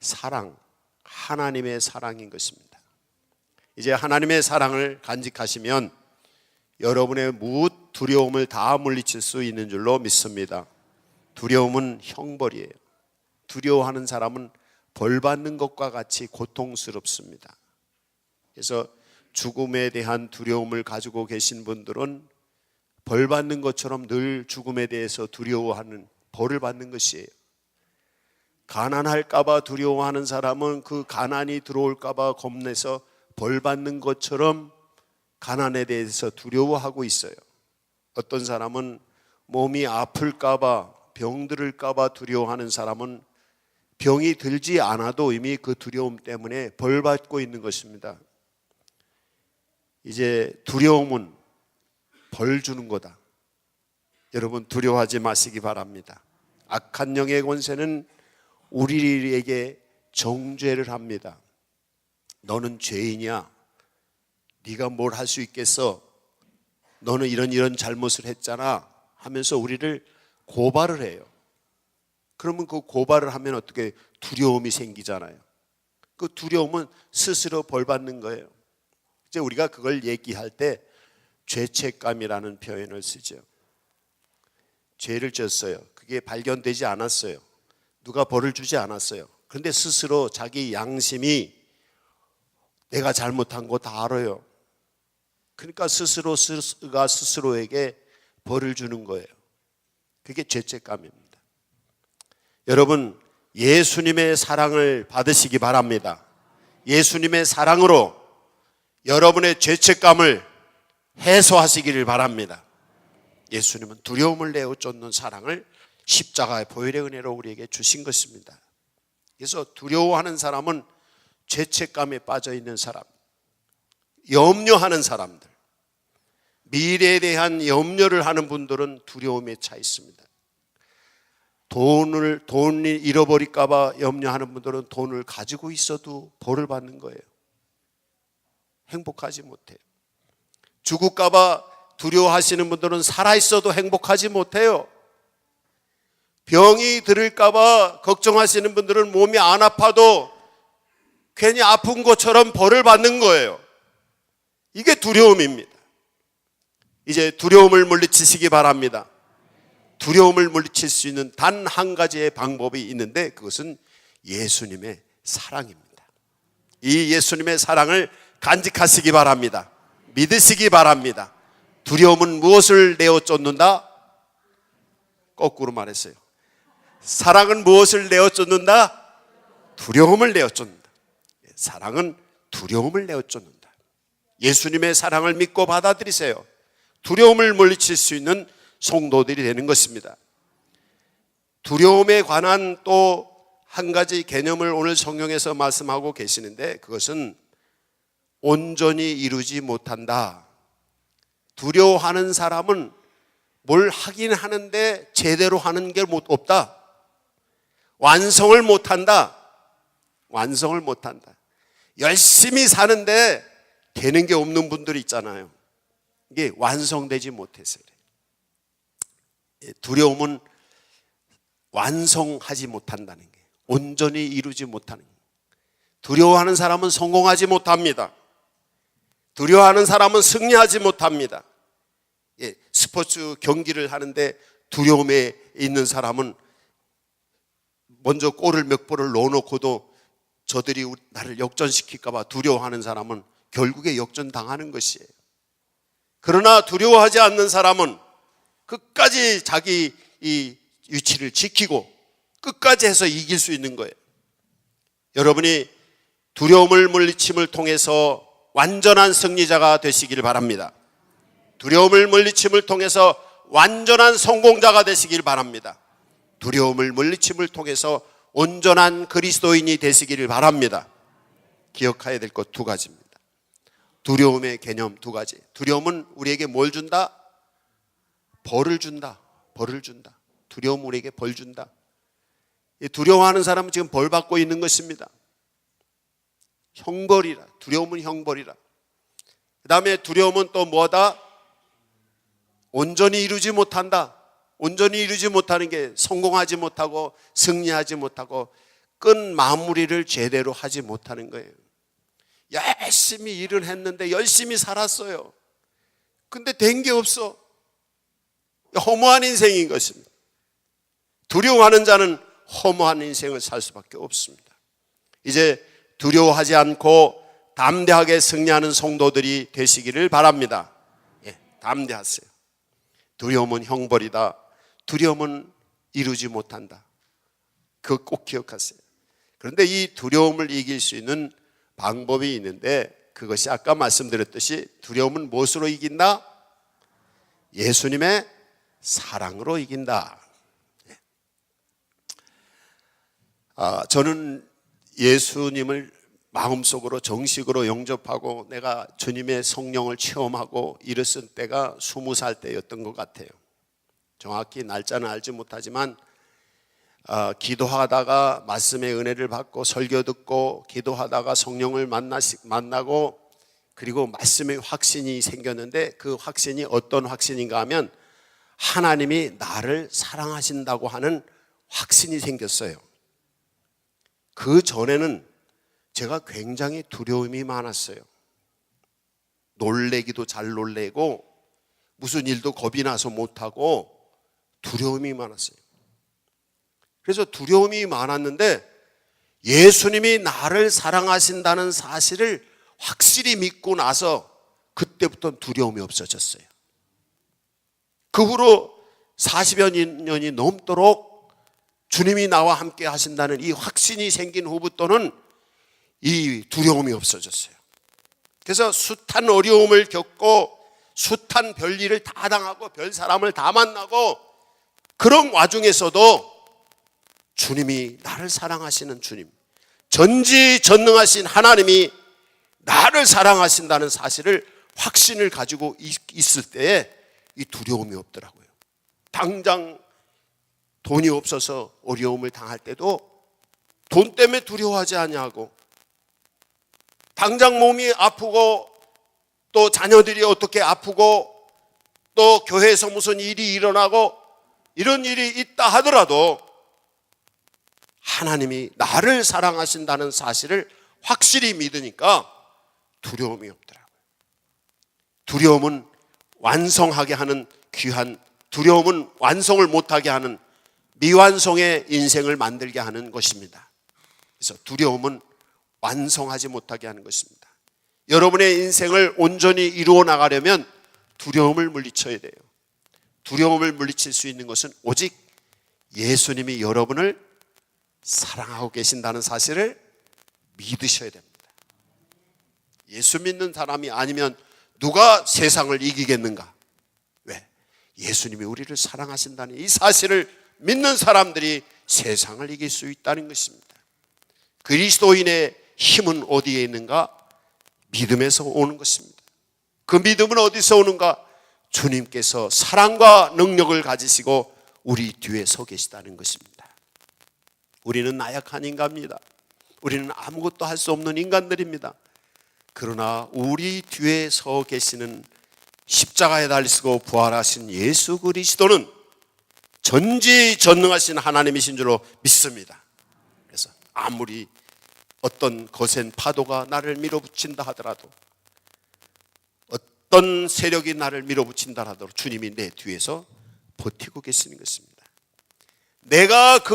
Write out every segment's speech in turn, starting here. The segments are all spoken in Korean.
사랑, 하나님의 사랑인 것입니다. 이제 하나님의 사랑을 간직하시면 여러분의 무엇 두려움을 다 물리칠 수 있는 줄로 믿습니다. 두려움은 형벌이에요. 두려워하는 사람은 벌 받는 것과 같이 고통스럽습니다. 그래서 죽음에 대한 두려움을 가지고 계신 분들은 벌 받는 것처럼 늘 죽음에 대해서 두려워하는, 벌을 받는 것이에요. 가난할까 봐 두려워하는 사람은 그 가난이 들어올까 봐 겁내서 벌 받는 것처럼 가난에 대해서 두려워하고 있어요. 어떤 사람은 몸이 아플까 봐, 병들을까 봐 두려워하는 사람은 병이 들지 않아도 이미 그 두려움 때문에 벌 받고 있는 것입니다. 이제 두려움은 벌 주는 거다. 여러분 두려워하지 마시기 바랍니다. 악한 영의 권세는 우리에게 정죄를 합니다. 너는 죄인이야. 네가 뭘 할 수 있겠어? 너는 이런 잘못을 했잖아 하면서 우리를 고발을 해요. 그러면 그 고발을 하면 어떻게 두려움이 생기잖아요. 그 두려움은 스스로 벌 받는 거예요. 이제 우리가 그걸 얘기할 때 죄책감이라는 표현을 쓰죠. 죄를 졌어요. 그게 발견되지 않았어요. 누가 벌을 주지 않았어요. 그런데 스스로 자기 양심이 내가 잘못한 거 다 알아요. 그러니까 스스로가 스스로에게 벌을 주는 거예요. 그게 죄책감입니다. 여러분 예수님의 사랑을 받으시기 바랍니다. 예수님의 사랑으로 여러분의 죄책감을 해소하시기를 바랍니다. 예수님은 두려움을 내어 쫓는 사랑을 십자가의 보혈의 은혜로 우리에게 주신 것입니다. 그래서 두려워하는 사람은 죄책감에 빠져 있는 사람, 염려하는 사람들, 미래에 대한 염려를 하는 분들은 두려움에 차 있습니다. 돈을 잃어버릴까 봐 염려하는 분들은 돈을 가지고 있어도 벌을 받는 거예요. 행복하지 못해요. 죽을까 봐 두려워하시는 분들은 살아있어도 행복하지 못해요. 병이 들을까 봐 걱정하시는 분들은 몸이 안 아파도 괜히 아픈 것처럼 벌을 받는 거예요. 이게 두려움입니다. 이제 두려움을 물리치시기 바랍니다. 두려움을 물리칠 수 있는 단 한 가지의 방법이 있는데 그것은 예수님의 사랑입니다. 이 예수님의 사랑을 간직하시기 바랍니다. 믿으시기 바랍니다. 두려움은 무엇을 내어 쫓는다? 거꾸로 말했어요. 사랑은 무엇을 내어 쫓는다? 두려움을 내어 쫓는다. 사랑은 두려움을 내어 쫓는다. 예수님의 사랑을 믿고 받아들이세요. 두려움을 물리칠 수 있는 성도들이 되는 것입니다. 두려움에 관한 또 한 가지 개념을 오늘 성경에서 말씀하고 계시는데 그것은 온전히 이루지 못한다. 두려워하는 사람은 뭘 하긴 하는데 제대로 하는 게 없다. 완성을 못한다. 완성을 못한다. 열심히 사는데 되는 게 없는 분들이 있잖아요. 이게 완성되지 못해서 그래요. 두려움은 완성하지 못한다는 게, 온전히 이루지 못하는 게. 두려워하는 사람은 성공하지 못합니다. 두려워하는 사람은 승리하지 못합니다. 스포츠 경기를 하는데 두려움에 있는 사람은 먼저 골을 몇 번을 넣어놓고도 저들이 나를 역전시킬까 봐 두려워하는 사람은 결국에 역전당하는 것이에요. 그러나 두려워하지 않는 사람은 끝까지 자기 이 위치를 지키고 끝까지 해서 이길 수 있는 거예요. 여러분이 두려움을 물리침을 통해서 완전한 승리자가 되시길 바랍니다. 두려움을 물리침을 통해서 완전한 성공자가 되시길 바랍니다. 두려움을 물리침을 통해서 온전한 그리스도인이 되시기를 바랍니다. 기억해야 될 것 두 가지입니다. 두려움의 개념 두 가지. 두려움은 우리에게 뭘 준다? 벌을 준다. 벌을 준다. 두려움은 우리에게 벌 준다. 두려워하는 사람은 지금 벌 받고 있는 것입니다. 형벌이라. 두려움은 형벌이라. 그 다음에 두려움은 또 뭐다? 온전히 이루지 못한다. 온전히 이루지 못하는 게 성공하지 못하고 승리하지 못하고 끝 마무리를 제대로 하지 못하는 거예요. 열심히 일을 했는데 열심히 살았어요. 근데 된 게 없어. 허무한 인생인 것입니다. 두려워하는 자는 허무한 인생을 살 수밖에 없습니다. 이제 두려워하지 않고 담대하게 승리하는 성도들이 되시기를 바랍니다. 담대하세요. 두려움은 형벌이다. 두려움은 이루지 못한다. 그거 꼭 기억하세요. 그런데 이 두려움을 이길 수 있는 방법이 있는데, 그것이 아까 말씀드렸듯이 두려움은 무엇으로 이긴다? 예수님의 사랑으로 이긴다. 저는 예수님을 마음속으로 정식으로 영접하고 내가 주님의 성령을 체험하고 이랬을 때가 20살 때였던 것 같아요. 정확히 날짜는 알지 못하지만 기도하다가 말씀의 은혜를 받고 설교 듣고 기도하다가 성령을 만나고 그리고 말씀의 확신이 생겼는데, 그 확신이 어떤 확신인가 하면 하나님이 나를 사랑하신다고 하는 확신이 생겼어요. 그 전에는 제가 굉장히 두려움이 많았어요. 놀래기도 잘 놀래고 무슨 일도 겁이 나서 못하고 두려움이 많았어요. 그래서 두려움이 많았는데 예수님이 나를 사랑하신다는 사실을 확실히 믿고 나서 그때부터 두려움이 없어졌어요. 그 후로 40여 년이 넘도록 주님이 나와 함께 하신다는 이 확신이 생긴 후부터는 이 두려움이 없어졌어요. 그래서 숱한 어려움을 겪고 숱한 별일을 다 당하고 별 사람을 다 만나고 그런 와중에서도 주님이 나를 사랑하시는 주님, 전지전능하신 하나님이 나를 사랑하신다는 사실을 확신을 가지고 있을 때에 이 두려움이 없더라고요. 당장 돈이 없어서 어려움을 당할 때도 돈 때문에 두려워하지 않냐고, 당장 몸이 아프고 또 자녀들이 어떻게 아프고 또 교회에서 무슨 일이 일어나고 이런 일이 있다 하더라도 하나님이 나를 사랑하신다는 사실을 확실히 믿으니까 두려움이 없더라고요. 두려움은 완성하게 하는 귀한, 두려움은 완성을 못하게 하는 미완성의 인생을 만들게 하는 것입니다. 그래서 두려움은 완성하지 못하게 하는 것입니다. 여러분의 인생을 온전히 이루어 나가려면 두려움을 물리쳐야 돼요. 두려움을 물리칠 수 있는 것은 오직 예수님이 여러분을 사랑하고 계신다는 사실을 믿으셔야 됩니다. 예수 믿는 사람이 아니면 누가 세상을 이기겠는가? 왜? 예수님이 우리를 사랑하신다는 이 사실을 믿는 사람들이 세상을 이길 수 있다는 것입니다. 그리스도인의 힘은 어디에 있는가? 믿음에서 오는 것입니다. 그 믿음은 어디서 오는가? 주님께서 사랑과 능력을 가지시고 우리 뒤에 서 계시다는 것입니다. 우리는 나약한 인간입니다. 우리는 아무것도 할 수 없는 인간들입니다. 그러나 우리 뒤에 서 계시는 십자가에 달리시고 부활하신 예수 그리스도는 전지전능하신 하나님이신 줄로 믿습니다. 그래서 아무리 어떤 거센 파도가 나를 밀어붙인다 하더라도, 어떤 세력이 나를 밀어붙인다 하더라도 주님이 내 뒤에서 버티고 계시는 것입니다. 내가 그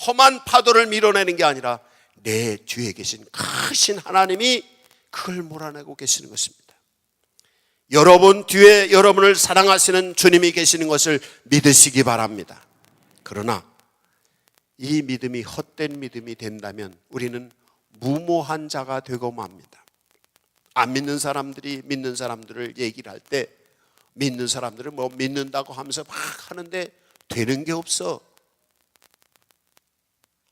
험한 파도를 밀어내는 게 아니라 내 뒤에 계신 크신 하나님이 그걸 몰아내고 계시는 것입니다. 여러분 뒤에 여러분을 사랑하시는 주님이 계시는 것을 믿으시기 바랍니다. 그러나 이 믿음이 헛된 믿음이 된다면 우리는 무모한 자가 되고 맙니다. 안 믿는 사람들이 믿는 사람들을 얘기를 할 때 믿는 사람들은 뭐 믿는다고 하면서 막 하는데 되는 게 없어.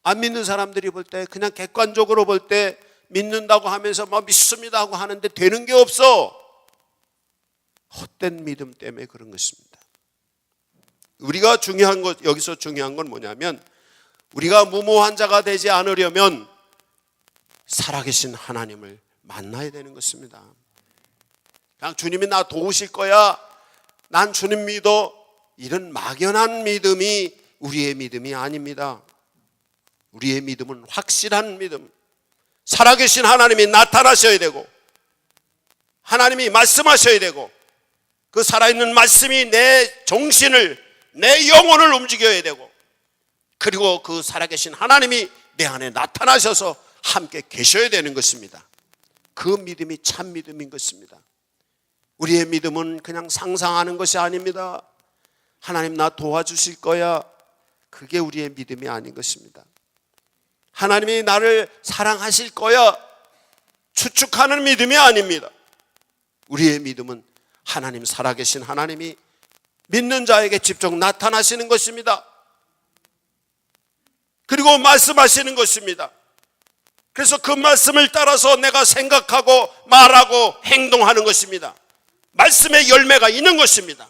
안 믿는 사람들이 볼 때 그냥 객관적으로 볼 때 믿는다고 하면서 막 믿습니다 하고 하는데 되는 게 없어. 헛된 믿음 때문에 그런 것입니다. 우리가 중요한 것, 여기서 중요한 건 뭐냐면 우리가 무모한 자가 되지 않으려면 살아계신 하나님을 만나야 되는 것입니다. 그냥 주님이 나 도우실 거야, 난 주님 믿어, 이런 막연한 믿음이 우리의 믿음이 아닙니다. 우리의 믿음은 확실한 믿음, 살아계신 하나님이 나타나셔야 되고 하나님이 말씀하셔야 되고 그 살아있는 말씀이 내 정신을, 내 영혼을 움직여야 되고 그리고 그 살아계신 하나님이 내 안에 나타나셔서 함께 계셔야 되는 것입니다. 그 믿음이 참 믿음인 것입니다. 우리의 믿음은 그냥 상상하는 것이 아닙니다. 하나님 나 도와주실 거야, 그게 우리의 믿음이 아닌 것입니다. 하나님이 나를 사랑하실 거야 추측하는 믿음이 아닙니다. 우리의 믿음은 하나님, 살아계신 하나님이 믿는 자에게 직접 나타나시는 것입니다. 그리고 말씀하시는 것입니다. 그래서 그 말씀을 따라서 내가 생각하고 말하고 행동하는 것입니다. 말씀의 열매가 있는 것입니다.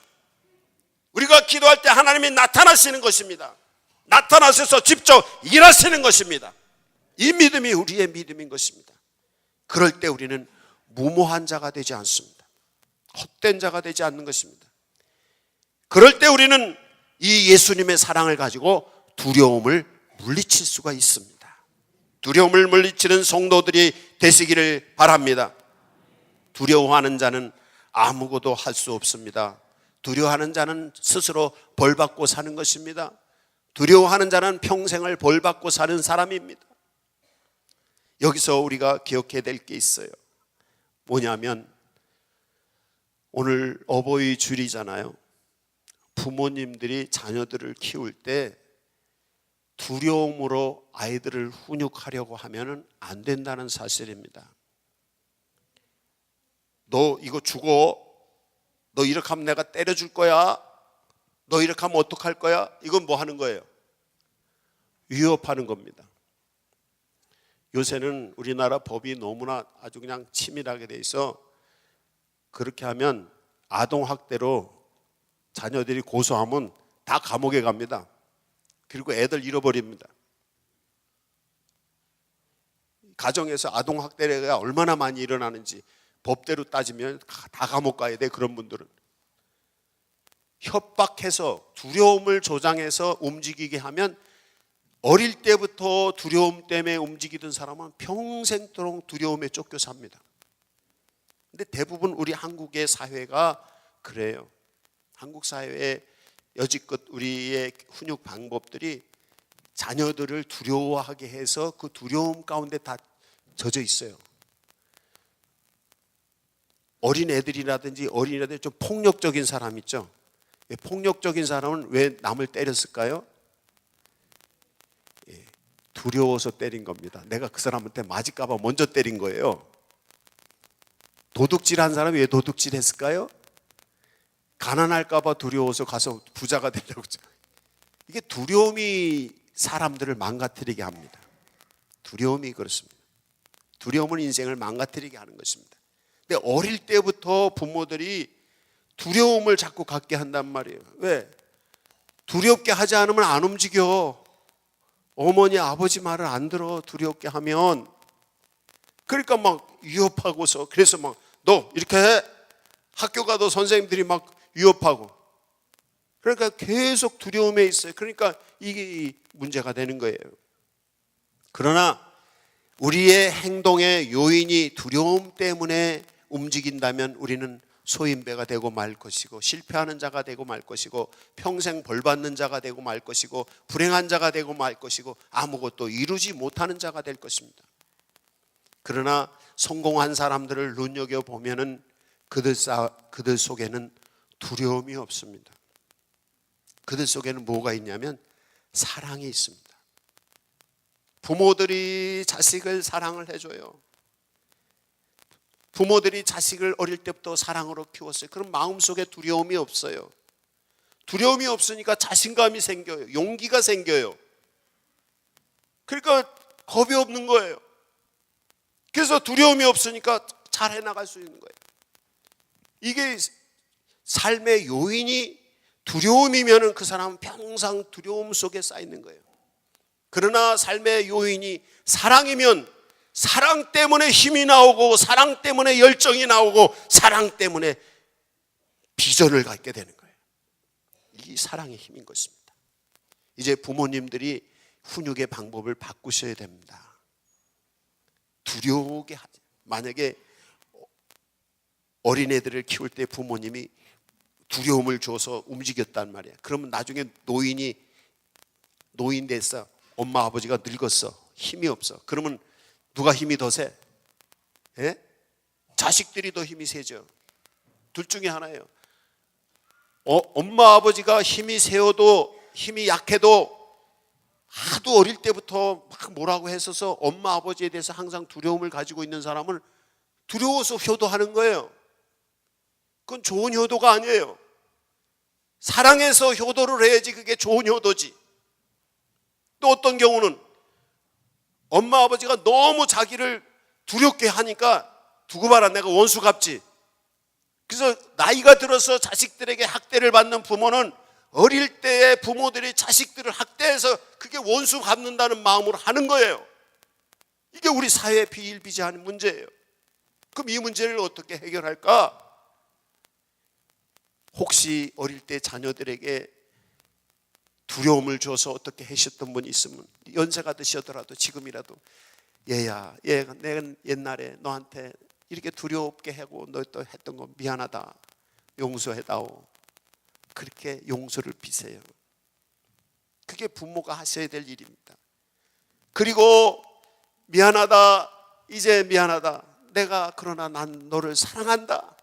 우리가 기도할 때 하나님이 나타나시는 것입니다. 나타나셔서 직접 일하시는 것입니다. 이 믿음이 우리의 믿음인 것입니다. 그럴 때 우리는 무모한 자가 되지 않습니다. 헛된 자가 되지 않는 것입니다. 그럴 때 우리는 이 예수님의 사랑을 가지고 두려움을 물리칠 수가 있습니다. 두려움을 물리치는 성도들이 되시기를 바랍니다. 두려워하는 자는 아무것도 할 수 없습니다. 두려워하는 자는 스스로 벌받고 사는 것입니다. 두려워하는 자는 평생을 벌받고 사는 사람입니다. 여기서 우리가 기억해야 될 게 있어요. 뭐냐면 오늘 어버이 주일이잖아요. 부모님들이 자녀들을 키울 때 두려움으로 아이들을 훈육하려고 하면 안 된다는 사실입니다. 너 이거 죽어, 너 이렇게 하면 내가 때려줄 거야, 너 이렇게 하면 어떡할 거야, 이건 뭐 하는 거예요? 위협하는 겁니다. 요새는 우리나라 법이 너무나 아주 그냥 치밀하게 돼 있어 그렇게 하면 아동학대로 자녀들이 고소하면 다 감옥에 갑니다. 그리고 애들 잃어버립니다. 가정에서 아동학대가 얼마나 많이 일어나는지 법대로 따지면 다 감옥 가야 돼. 그런 분들은 협박해서 두려움을 조장해서 움직이게 하면 어릴 때부터 두려움 때문에 움직이던 사람은 평생도록 두려움에 쫓겨 삽니다. 근데 대부분 우리 한국의 사회가 그래요. 한국 사회의 여지껏 우리의 훈육 방법들이 자녀들을 두려워하게 해서 그 두려움 가운데 다 젖어 있어요. 어린애들이라든지 어린애들 좀 폭력적인 사람 있죠. 폭력적인 사람은 왜 남을 때렸을까요? 두려워서 때린 겁니다. 내가 그 사람한테 맞을까 봐 먼저 때린 거예요. 도둑질한 사람이 왜 도둑질했을까요? 가난할까 봐 두려워서 가서 부자가 되려고. 이게 두려움이 사람들을 망가뜨리게 합니다. 두려움이 그렇습니다. 두려움은 인생을 망가뜨리게 하는 것입니다. 근데 어릴 때부터 부모들이 두려움을 자꾸 갖게 한단 말이에요. 왜? 두렵게 하지 않으면 안 움직여. 어머니 아버지 말을 안 들어. 두렵게 하면. 그러니까 막 위협하고서, 그래서 막 너 이렇게 해. 학교 가도 선생님들이 막 위협하고. 그러니까 계속 두려움에 있어요. 그러니까 이게 문제가 되는 거예요. 그러나 우리의 행동의 요인이 두려움 때문에 움직인다면 우리는 소인배가 되고 말 것이고, 실패하는 자가 되고 말 것이고, 평생 벌받는 자가 되고 말 것이고, 불행한 자가 되고 말 것이고, 아무것도 이루지 못하는 자가 될 것입니다. 그러나 성공한 사람들을 눈여겨보면 그들 속에는 두려움이 없습니다. 그들 속에는 뭐가 있냐면 사랑이 있습니다. 부모들이 자식을 사랑을 해줘요. 부모들이 자식을 어릴 때부터 사랑으로 키웠어요. 그럼 마음속에 두려움이 없어요. 두려움이 없으니까 자신감이 생겨요. 용기가 생겨요. 그러니까 겁이 없는 거예요. 그래서 두려움이 없으니까 잘 해나갈 수 있는 거예요. 이게 삶의 요인이 두려움이면 그 사람은 평생 두려움 속에 쌓이는 거예요. 그러나 삶의 요인이 사랑이면 사랑 때문에 힘이 나오고, 사랑 때문에 열정이 나오고, 사랑 때문에 비전을 갖게 되는 거예요. 이 사랑의 힘인 것입니다. 이제 부모님들이 훈육의 방법을 바꾸셔야 됩니다. 두려우게 하지. 만약에 어린애들을 키울 때 부모님이 두려움을 줘서 움직였단 말이야. 그러면 나중에 노인 됐어. 엄마 아버지가 늙었어. 힘이 없어. 그러면 누가 힘이 더 세? 예? 자식들이 더 힘이 세죠. 둘 중에 하나예요. 엄마 아버지가 힘이 세어도, 힘이 약해도 하도 어릴 때부터 막 뭐라고 했어서 엄마 아버지에 대해서 항상 두려움을 가지고 있는 사람은 두려워서 효도하는 거예요. 그건 좋은 효도가 아니에요. 사랑해서 효도를 해야지 그게 좋은 효도지. 또 어떤 경우는 엄마 아버지가 너무 자기를 두렵게 하니까 두고 봐라, 내가 원수 갚지. 그래서 나이가 들어서 자식들에게 학대를 받는 부모는 어릴 때에 부모들이 자식들을 학대해서 그게 원수 갚는다는 마음으로 하는 거예요. 이게 우리 사회의 비일비재한 문제예요. 그럼 이 문제를 어떻게 해결할까? 혹시 어릴 때 자녀들에게 두려움을 줘서 어떻게 하셨던 분이 있으면 연세가 드시더라도 지금이라도 얘야, 내가 옛날에 너한테 이렇게 두렵게 하고 너 또 했던 거 미안하다, 용서해다오. 그렇게 용서를 비세요. 그게 부모가 하셔야 될 일입니다. 그리고 미안하다, 이제 미안하다, 내가 그러나 난 너를 사랑한다,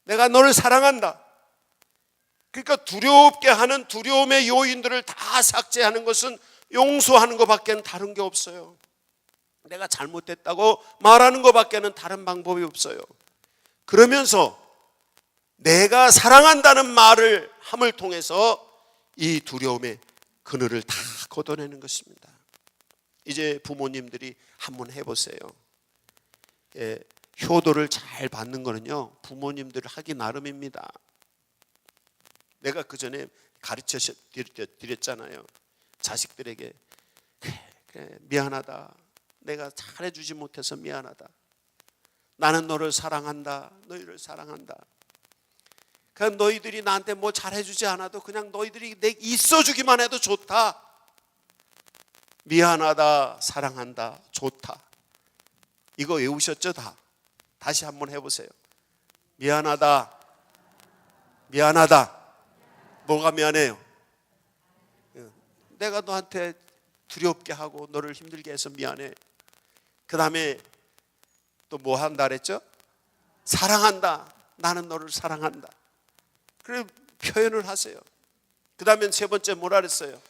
내가 너를 사랑한다. 그러니까 두렵게 하는 두려움의 요인들을 다 삭제하는 것은 용서하는 것밖에는 다른 게 없어요. 내가 잘못했다고 말하는 것밖에는 다른 방법이 없어요. 그러면서 내가 사랑한다는 말을 함을 통해서 이 두려움의 그늘을 다 걷어내는 것입니다. 이제 부모님들이 한번 해보세요. 효도를 잘 받는 거는요, 부모님들 하기 나름입니다. 내가 그 전에 가르쳐 드렸잖아요. 자식들에게 미안하다, 내가 잘해주지 못해서 미안하다, 나는 너를 사랑한다, 너희를 사랑한다. 그냥 너희들이 나한테 뭐 잘해주지 않아도 그냥 너희들이 내 있어주기만 해도 좋다. 미안하다, 사랑한다, 좋다. 이거 외우셨죠? 다. 다시 한번 해보세요. 미안하다, 미안하다. 뭐가 미안해요? 내가 너한테 두렵게 하고 너를 힘들게 해서 미안해. 그 다음에 또 뭐 한다 그랬죠? 사랑한다. 나는 너를 사랑한다. 그래 표현을 하세요. 그 다음에 세 번째 뭐라 그랬어요?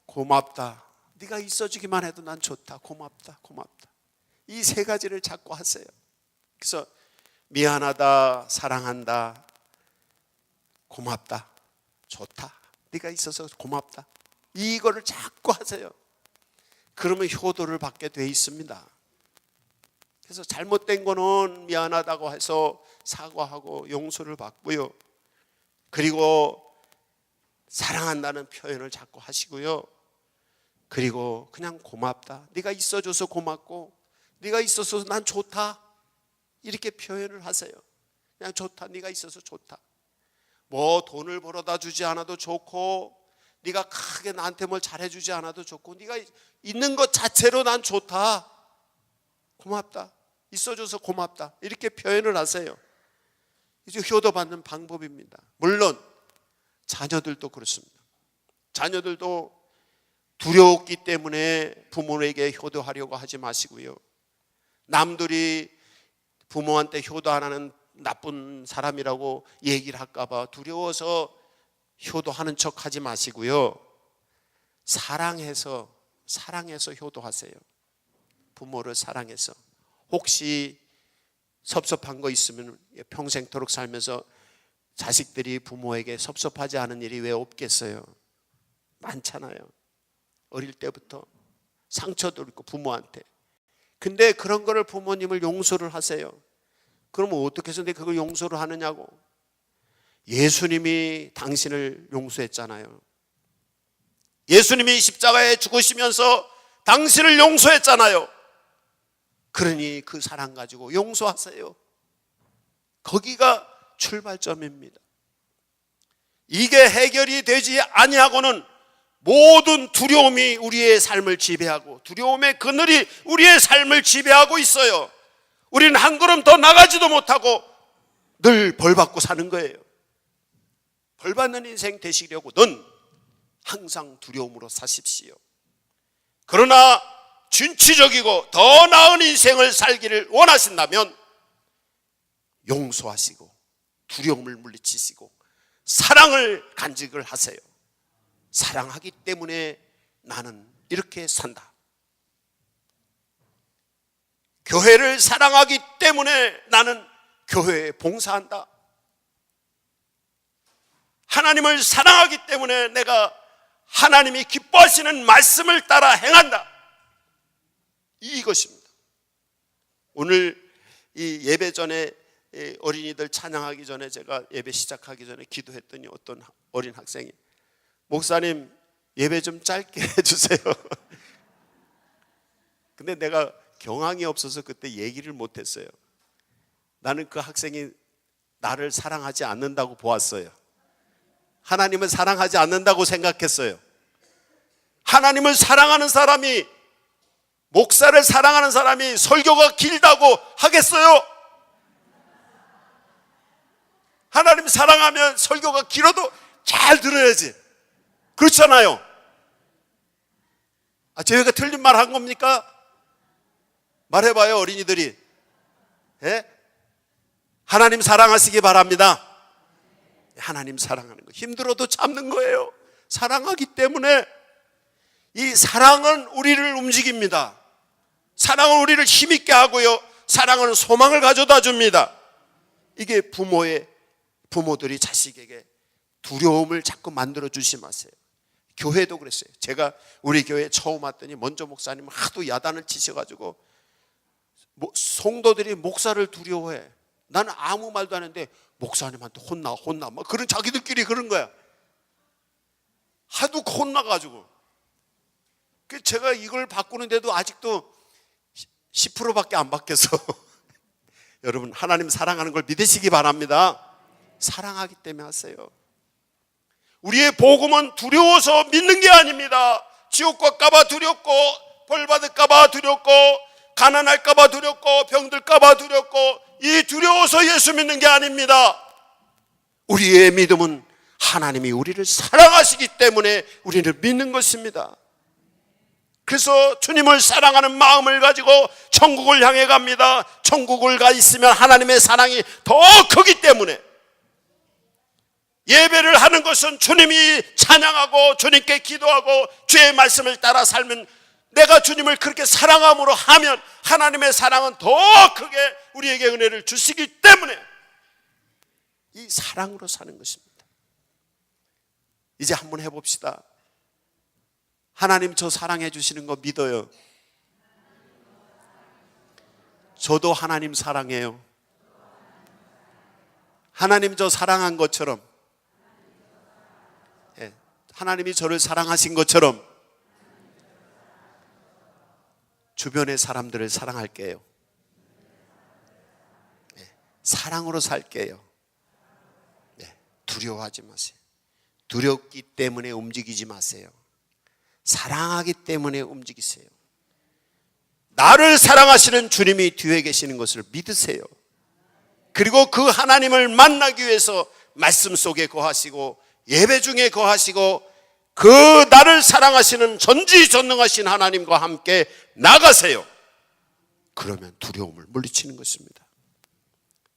고맙다. 네가 있어주기만 해도 난 좋다. 고맙다, 고맙다. 이 세 가지를 자꾸 하세요. 그래서 미안하다, 사랑한다, 고맙다, 좋다, 네가 있어서 고맙다. 이거를 자꾸 하세요. 그러면 효도를 받게 돼 있습니다. 그래서 잘못된 거는 미안하다고 해서 사과하고 용서를 받고요. 그리고 사랑한다는 표현을 자꾸 하시고요. 그리고 그냥 고맙다, 네가 있어줘서 고맙고 네가 있어서 난 좋다, 이렇게 표현을 하세요. 그냥 좋다, 네가 있어서 좋다. 뭐 돈을 벌어다 주지 않아도 좋고 네가 크게 나한테 뭘 잘해주지 않아도 좋고 네가 있는 것 자체로 난 좋다, 고맙다, 있어줘서 고맙다, 이렇게 표현을 하세요. 이제 효도받는 방법입니다. 물론 자녀들도 그렇습니다. 자녀들도 두려웠기 때문에 부모에게 효도하려고 하지 마시고요. 남들이 부모한테 효도 안 하는 나쁜 사람이라고 얘기를 할까 봐 두려워서 효도하는 척 하지 마시고요. 사랑해서 효도하세요. 부모를 사랑해서. 혹시 섭섭한 거 있으면 평생토록 살면서 자식들이 부모에게 섭섭하지 않은 일이 왜 없겠어요? 많잖아요. 어릴 때부터 상처도 있고 부모한테. 근데 그런 거를 부모님을 용서를 하세요. 그러면 어떻게 해서 근데 그걸 용서를 하느냐고. 예수님이 당신을 용서했잖아요. 예수님이 십자가에 죽으시면서 당신을 용서했잖아요. 그러니 그 사랑 가지고 용서하세요. 거기가 출발점입니다. 이게 해결이 되지 아니하고는 모든 두려움이 우리의 삶을 지배하고 두려움의 그늘이 우리의 삶을 지배하고 있어요. 우리는 한 걸음 더 나가지도 못하고 늘 벌받고 사는 거예요. 벌받는 인생 되시려고는 항상 두려움으로 사십시오. 그러나 진취적이고 더 나은 인생을 살기를 원하신다면 용서하시고 두려움을 물리치시고 사랑을 간직을 하세요. 사랑하기 때문에 나는 이렇게 산다. 교회를 사랑하기 때문에 나는 교회에 봉사한다. 하나님을 사랑하기 때문에 내가 하나님이 기뻐하시는 말씀을 따라 행한다. 이것입니다. 오늘 이 예배 전에 어린이들 찬양하기 전에 제가 예배 시작하기 전에 기도했더니 어떤 어린 학생이 목사님 예배 좀 짧게 해주세요. 근데 내가 경황이 없어서 그때 얘기를 못했어요. 나는 그 학생이 나를 사랑하지 않는다고 보았어요. 하나님을 사랑하지 않는다고 생각했어요. 하나님을 사랑하는 사람이, 목사를 사랑하는 사람이 설교가 길다고 하겠어요? 하나님 사랑하면 설교가 길어도 잘 들어야지. 그렇잖아요. 저희가 틀린 말 한 겁니까? 말해봐요, 어린이들이. 예? 하나님 사랑하시기 바랍니다. 하나님 사랑하는 거 힘들어도 참는 거예요. 사랑하기 때문에. 이 사랑은 우리를 움직입니다. 사랑은 우리를 힘있게 하고요, 사랑은 소망을 가져다 줍니다. 이게 부모들이 자식에게 두려움을 자꾸 만들어 주지 마세요. 교회도 그랬어요. 제가 우리 교회에 처음 왔더니 먼저 목사님 하도 야단을 치셔가지고 성도들이 목사를 두려워해. 나는 아무 말도 안 했는데 목사님한테 혼나 막 그런, 자기들끼리 그런 거야. 하도 혼나가지고. 제가 이걸 바꾸는데도 아직도 10%밖에 안 바뀌어서 여러분, 하나님 사랑하는 걸 믿으시기 바랍니다. 사랑하기 때문에 하세요. 우리의 복음은 두려워서 믿는 게 아닙니다. 지옥 갈까봐 두렵고, 벌 받을까봐 두렵고, 가난할까봐 두렵고, 병들까봐 두렵고, 이 두려워서 예수 믿는 게 아닙니다. 우리의 믿음은 하나님이 우리를 사랑하시기 때문에 우리를 믿는 것입니다. 그래서 주님을 사랑하는 마음을 가지고 천국을 향해 갑니다. 천국을 가 있으면 하나님의 사랑이 더 크기 때문에, 예배를 하는 것은 주님이 찬양하고 주님께 기도하고 주의 말씀을 따라 살면, 내가 주님을 그렇게 사랑함으로 하면 하나님의 사랑은 더 크게 우리에게 은혜를 주시기 때문에 이 사랑으로 사는 것입니다. 이제 한번 해봅시다. 하나님 저 사랑해 주시는 거 믿어요. 저도 하나님 사랑해요. 하나님 저 사랑한 것처럼, 하나님이 저를 사랑하신 것처럼 주변의 사람들을 사랑할게요. 사랑으로 살게요. 두려워하지 마세요. 두렵기 때문에 움직이지 마세요. 사랑하기 때문에 움직이세요. 나를 사랑하시는 주님이 뒤에 계시는 것을 믿으세요. 그리고 그 하나님을 만나기 위해서 말씀 속에 거하시고 예배 중에 거하시고 그 나를 사랑하시는 전지전능하신 하나님과 함께 나가세요. 그러면 두려움을 물리치는 것입니다.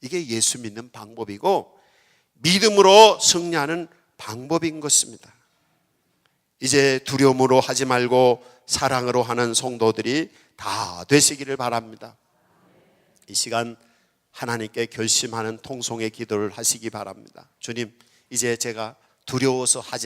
이게 예수 믿는 방법이고 믿음으로 승리하는 방법인 것입니다. 이제 두려움으로 하지 말고 사랑으로 하는 성도들이 다 되시기를 바랍니다. 이 시간 하나님께 결심하는 통성의 기도를 하시기 바랍니다. 주님, 이제 제가 두려워서 하지